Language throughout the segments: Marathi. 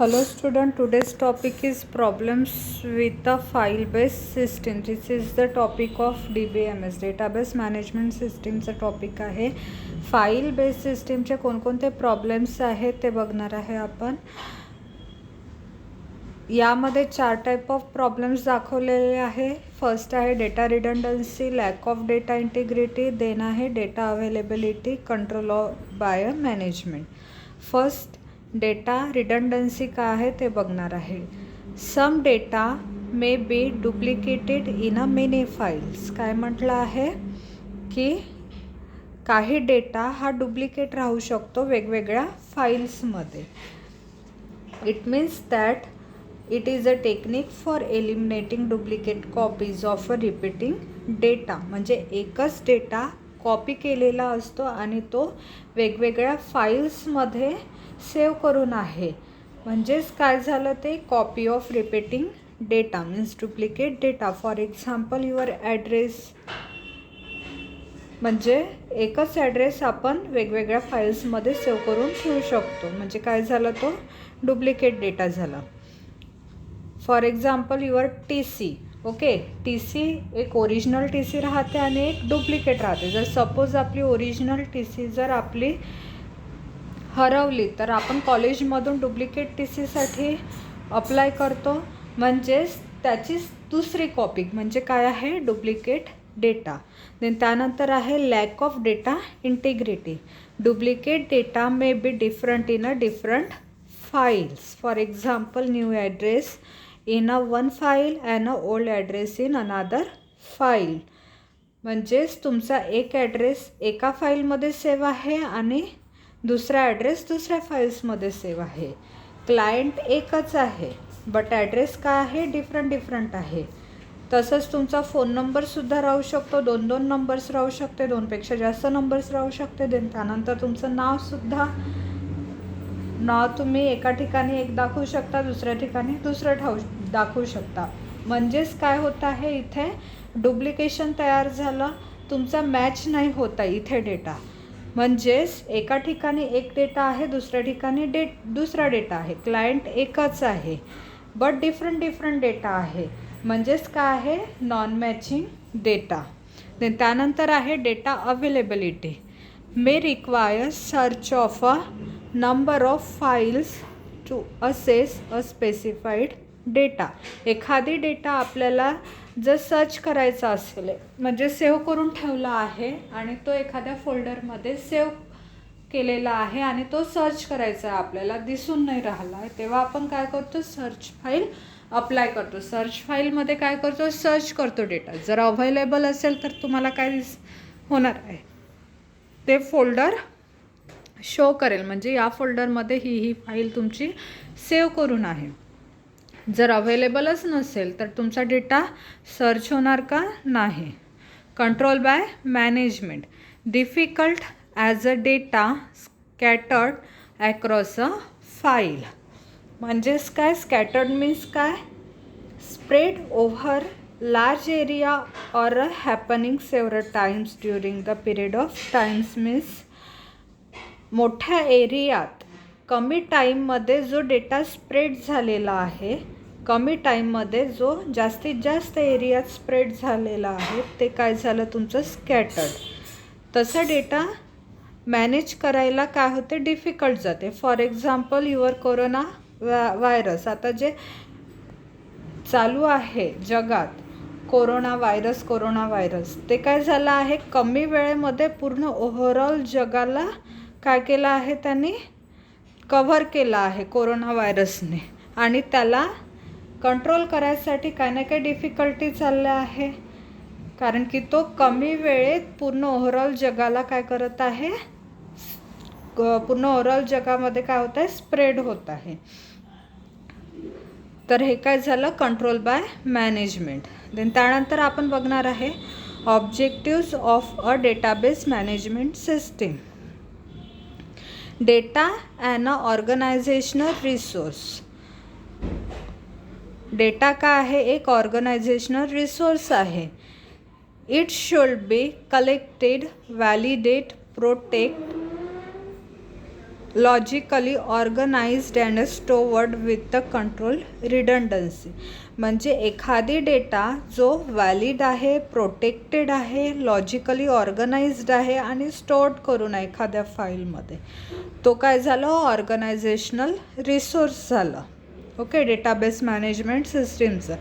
Hello student, today's topic is problems with a file-based system. This is the topic of DBMS, Database Management Systemचा टॉपिक आहे. फाईल बेस्ड सिस्टीमचे कोणकोणते प्रॉब्लेम्स आहेत ते बघणार आहे आपण. यामध्ये 4 टाइप ऑफ प्रॉब्लेम्स दाखवलेले आहे. फर्स्ट आहे data redundancy, lack of data integrity, then आहे data availability, control by management. First data redundancy काय आहे ते बघणार आहे. Some data may be duplicated in a many files. काय म्हटलं आहे की काही डेटा हा डुप्लिकेट राहू शकतो वेगवेगळ्या फाईल्समध्ये. It means that it is a technique for eliminating duplicate copies of a repeating data. म्हणजे एकच डेटा कॉपी केलेला असतो आणि तो वेगवेगळ्या फाईल्समध्ये सेव्ह करून आहे. म्हणजेच काय झालं ते copy of repeating data means duplicate data. For example your address, म्हणजे एकच ॲड्रेस आपण वेगवेगळ्या फाईल्समध्ये सेव्ह करून ठेवू शकतो. म्हणजे काय झालं तो डुप्लिकेट डेटा झाला. For example your TC. Okay, TC एक ओरिजिनल TC राहते आणि एक डुप्लिकेट राहते. जर सपोज आपली ओरिजिनल TC जर आपली हरवली तर आपण कॉलेजमधून डुप्लिकेट TCसाठी अप्लाय करतो. म्हणजेच त्याची दुसरी कॉपी म्हणजे काय आहे डुप्लिकेट डेटा. देन त्यानंतर आहे lakh of data integrity. Duplicate data may be different in a different files. For example new address in a one file and a old address in अनादर फाईल. म्हणजेच तुमचा एक ॲड्रेस एका फाईलमध्ये सेव्ह आहे आणि दुसरा ॲड्रेस दुसऱ्या फाईल्समध्ये सेव्ह आहे. क्लायंट एकच आहे बट ॲड्रेस काय आहे डिफरंट आहे. तसंच तुमचा फोन नंबरसुद्धा राहू शकतो, 2 नंबर्स राहू शकते, 2पेक्षा जास्त नंबर्स राहू शकते. देन त्यानंतर तुमचं नाव तुम्ही एका ठिकाणी एक दाखवू शकता, दुसऱ्या ठिकाणी दुसरं दाखवू शकता. म्हणजेच काय होत आहे इथे डुप्लिकेशन तयार झालं, तुमचा मॅच नाही होता इथे डेटा. म्हणजेच एका ठिकाणी एक डेटा आहे, दुसऱ्या ठिकाणी दुसरा डेटा आहे. क्लायंट एकच आहे बट डिफरंट डेटा आहे. म्हणजेच काय आहे नॉन मॅचिंग डेटा. देन त्यानंतर आहे data availability. May require search of a number of files to access a specified data. एखादी डेटा आपल्याला जर सर्च करायचा असेल म्हणजे सेव्ह करून ठेवला आहे आणि तो एखाद्या फोल्डरमध्ये सेव्ह केलेला आहे आणि तो सर्च करायचा आहे, आपल्याला दिसून नाही राहिला आहे, तेव्हा आपण काय करतो सर्च फाईल अप्लाय करतो. सर्च फाईलमध्ये काय करतो सर्च करतो डेटा. जर अवेलेबल असेल तर तुम्हाला काय होणार आहे ते फोल्डर शो करेल. म्हणजे या फोल्डरमध्ये ही फाईल तुमची सेव्ह करून आहे. जर अवेलेबलच नसेल तर तुमचा डेटा सर्च होणार का नाही. Control by management. Difficult as a data scattered across a file. म्हणजेच काय स्कॅटर्ड मीन्स काय spread over large area or happening several times during the period of times. Means मोठ्या एरियात कमी टाईममध्ये जो डेटा स्प्रेड झालेला आहे, कमी टाईममध्ये जो जास्तीत जास्त एरियात स्प्रेड झालेला आहे ते काय झालं तुमचं स्कॅटर्ड. तसा डेटा मॅनेज करायला काय होते डिफिकल्ट जाते. For example your corona virus. आता जे चालू आहे जगात कोरोना व्हायरस ते काय झालं आहे कमी वेळेमध्ये पूर्ण ओव्हरऑल जगाला काय केलं आहे त्यांनी कव्हर केलं आहे कोरोना व्हायरसने. आणि त्याला कंट्रोल करायसाठी काही ना काही डिफिकल्टी चालल्या आहे, कारण की तो कमी वेळेत पूर्ण ओव्हरऑल जगाला काय करत आहे, पूर्ण ओव्हरऑल जगामध्ये काय होत आहे स्प्रेड होत आहे. तर हे काय झालं कंट्रोल बाय मॅनेजमेंट. देन त्यानंतर आपण बघणार आहे objectives of a database management system. Data and a organizational resource. Data काय आहे एक ऑर्गनायझेशनल रिसोर्स आहे. It should be collected, validate, protect logically organized and stored with the control redundancy. म्हणजे एखादी डेटा जो व्हॅलिड आहे, प्रोटेक्टेड आहे, लॉजिकली ऑर्गनाइज्ड आहे आणि स्टोअर्ड करून आहे एखाद्या फाईलमध्ये, तो काय झालं, ऑर्गनायझेशनल रिसोर्स झालं. ओके, डेटाबेस मॅनेजमेंट सिस्टीमचं.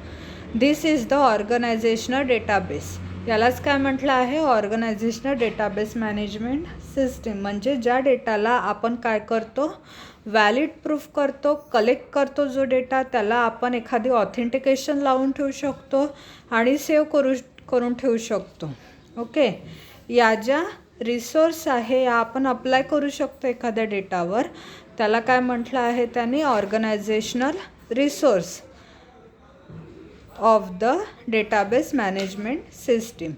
This is the organizational database. यालाच काय म्हटलं आहे, ऑर्गनायझेशनल डेटाबेस मॅनेजमेंट सिस्टीम. म्हणजे ज्या डेटाला आपण काय करतो, व्हॅलिड प्रूफ करतो, कलेक्ट करतो जो डेटा, त्याला आपण एखादी ऑथेंटिकेशन लावून ठेवू शकतो आणि सेव्ह करून ठेवू शकतो. ओके, या ज्या रिसोर्स आहे या आपण अप्लाय करू शकतो एखाद्या डेटावर, त्याला काय म्हटलं आहे त्याने, organisational resource of the database management system.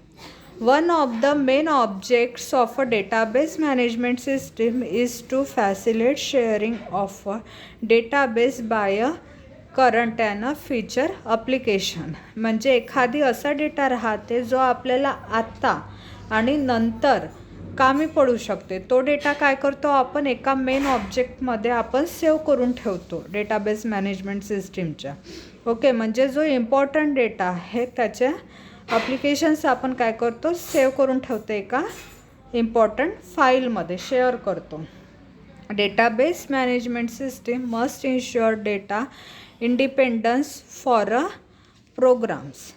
One of the main objects of a database management system is to facilitate sharing of a database by a current and a future application. म्हणजे एखादी असा डेटा राहते जो आपल्याला आत्ता आणि नंतर कामी पडू शकते. तो डेटा काय करतो आपण एका मेन ऑब्जेक्टमध्ये आपण सेव्ह करून ठेवतो डेटाबेस मॅनेजमेंट सिस्टीमच्या. ओके, म्हणजे जो इम्पॉर्टंट डेटा आहे त्याच्या ॲप्लिकेशन्स आपण काय करतो, सेव्ह करून ठेवतो एका इम्पॉर्टंट फाईलमध्ये शेअर करतो. Database management system must ensure data independence for a programs.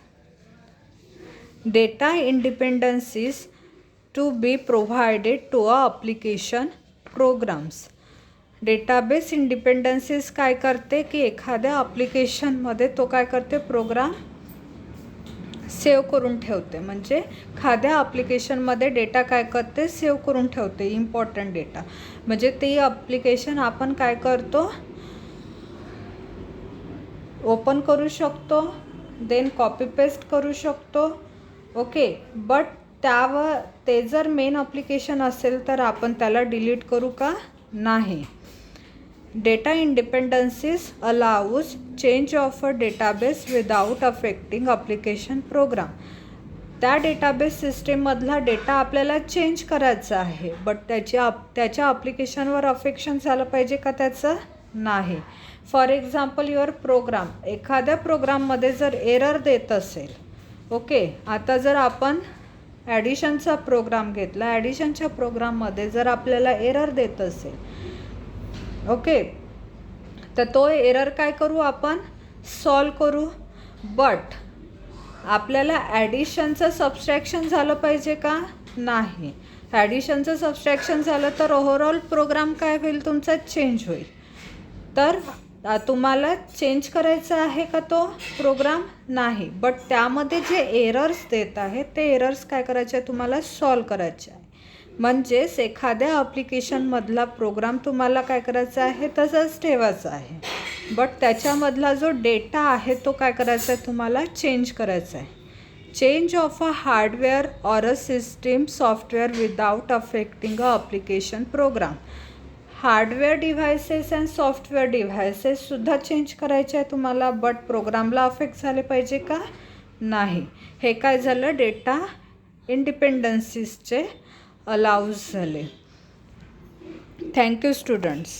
Data independencies to be provided to a application programs. Database independencies काय करते की एखाद्या ॲप्लिकेशनमध्ये तो काय करते, प्रोग्राम सेव्ह करून ठेवते. म्हणजे एखाद्या ॲप्लिकेशनमध्ये डेटा काय करते, सेव्ह करून ठेवते इम्पॉर्टंट डेटा. म्हणजे ती ॲप्लिकेशन आपण काय करतो, ओपन करू शकतो, देन कॉपी पेस्ट करू शकतो. ओके, बट ते जर मेन ॲप्लिकेशन असेल तर आपण त्याला डिलीट करू का, नाही. Data independencies allows change of a database without affecting application program. त्या डेटाबेस सिस्टीममधला डेटा आपल्याला चेंज करायचा आहे, बट त्याच्या ॲप्लिकेशनवर अफेक्शन झालं पाहिजे का त्याचं, नाही. फॉर एक्झाम्पल युअर प्रोग्राम, एखाद्या प्रोग्राममध्ये जर एरर देत असेल, ओके, आता जर आपण ॲडिशनचा प्रोग्राम घेतला, ॲडिशनच्या प्रोग्राममध्ये जर आपल्याला एरर देत असेल, ओके, तर तो एरर काय करू आपण, सॉल्व करू. बट आपल्याला ॲडिशनचं सबस्ट्रॅक्शन झालं पाहिजे का, नाही. ॲडिशनचं सबस्ट्रॅक्शन झालं तर ओव्हरऑल प्रोग्राम काय होईल, तुमचा चेंज होईल. तर तुम्हाला चेंज करायचा आहे का तो प्रोग्राम, नाही. बट त्यामध्ये जे एरर्स देत आहेत ते एरर्स काय करायचे आहे, तुम्हाला सॉल्व करायचे आहे. म्हणजेच एखाद्या ॲप्लिकेशनमधला प्रोग्राम तुम्हाला काय करायचा आहे, तसंच ठेवायचा आहे, बट त्याच्यामधला जो डेटा आहे तो काय करायचा आहे, तुम्हाला चेंज करायचा आहे. Change of a hardware or a system software without affecting a application program. Hardware devices and software डिव्हायसेससुद्धा चेंज करायचे आहे तुम्हाला, बट प्रोग्रामला अफेक्ट झाले पाहिजे का, नाही. हे काय झालं, डेटा इंडिपेंडन्सीजचे अलाउज झाले. Thank you students.